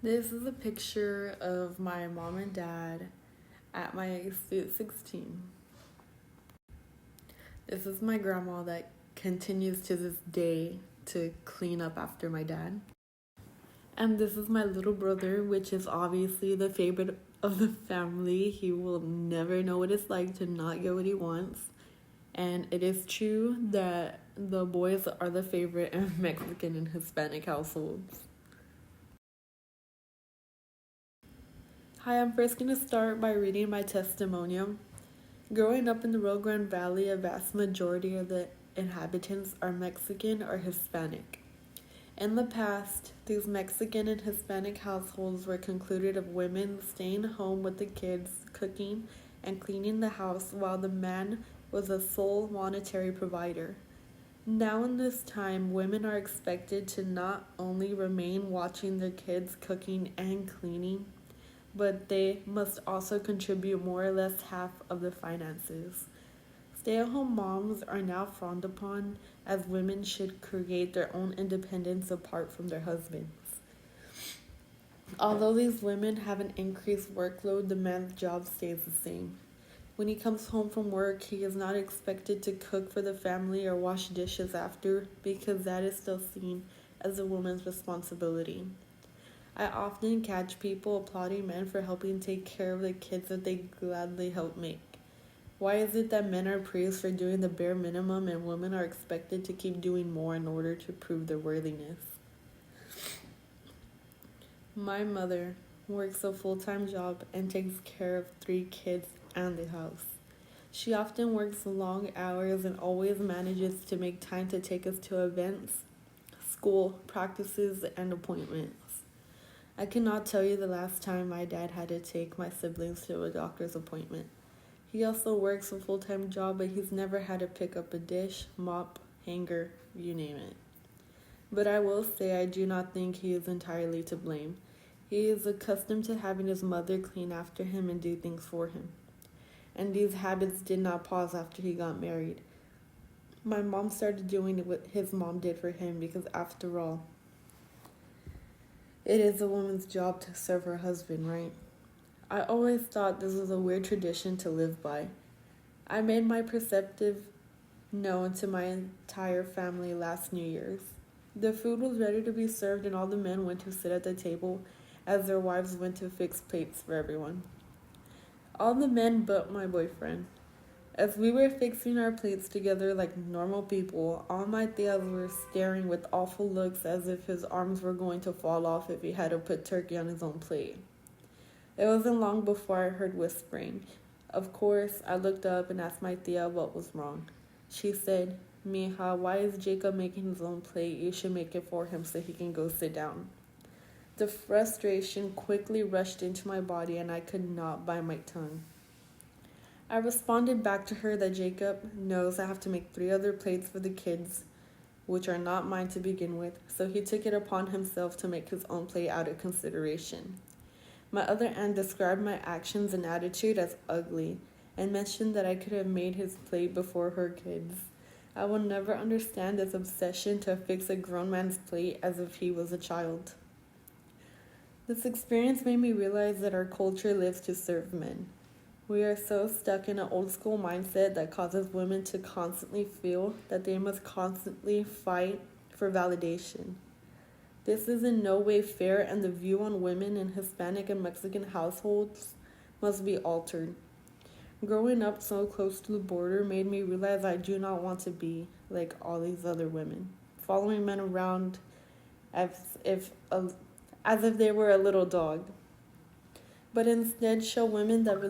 This is a picture of my mom and dad at my Sweet 16. This is my grandma that continues to this day to clean up after my dad. And this is my little brother, which is obviously the favorite of the family. He will never know what it's like to not get what he wants. And it is true that the boys are the favorite in Mexican and Hispanic households. Hi, I'm first going to start by reading my testimonio. Growing up in the Rio Grande Valley, a vast majority of the inhabitants are Mexican or Hispanic. In the past, these Mexican and Hispanic households were concluded of women staying home with the kids, cooking and cleaning the house, while the man was a sole monetary provider. Now in this time, women are expected to not only remain watching their kids cooking and cleaning, but they must also contribute more or less half of the finances. Stay-at-home moms are now frowned upon, as women should create their own independence apart from their husbands. Although these women have an increased workload, the man's job stays the same. When he comes home from work, he is not expected to cook for the family or wash dishes after, because that is still seen as a woman's responsibility. I often catch people applauding men for helping take care of the kids that they gladly help make. Why is it that men are praised for doing the bare minimum and women are expected to keep doing more in order to prove their worthiness? My mother works a full-time job and takes care of 3 kids and the house. She often works long hours and always manages to make time to take us to events, school, practices, and appointments. I cannot tell you the last time my dad had to take my siblings to a doctor's appointment. He also works a full-time job, but he's never had to pick up a dish, mop, hanger, you name it. But I will say I do not think he is entirely to blame. He is accustomed to having his mother clean after him and do things for him. And these habits did not pause after he got married. My mom started doing what his mom did for him because, after all, it is a woman's job to serve her husband, right? I always thought this was a weird tradition to live by. I made my perspective known to my entire family last New Year's. The food was ready to be served and all the men went to sit at the table as their wives went to fix plates for everyone. All the men but my boyfriend. As we were fixing our plates together like normal people, all my tias were staring with awful looks as if his arms were going to fall off if he had to put turkey on his own plate. It wasn't long before I heard whispering. Of course, I looked up and asked my tia what was wrong. She said, "Mija, why is Jacob making his own plate? You should make it for him so he can go sit down." The frustration quickly rushed into my body and I could not bite my tongue. I responded back to her that Jacob knows I have to make 3 other plates for the kids, which are not mine to begin with, so he took it upon himself to make his own plate out of consideration. My other aunt described my actions and attitude as ugly and mentioned that I could have made his plate before her kids. I will never understand this obsession to fix a grown man's plate as if he was a child. This experience made me realize that our culture lives to serve men. We are so stuck in an old school mindset that causes women to constantly feel that they must constantly fight for validation. This is in no way fair, and the view on women in Hispanic and Mexican households must be altered. Growing up so close to the border made me realize I do not want to be like all these other women, following men around as if they were a little dog, but instead show women that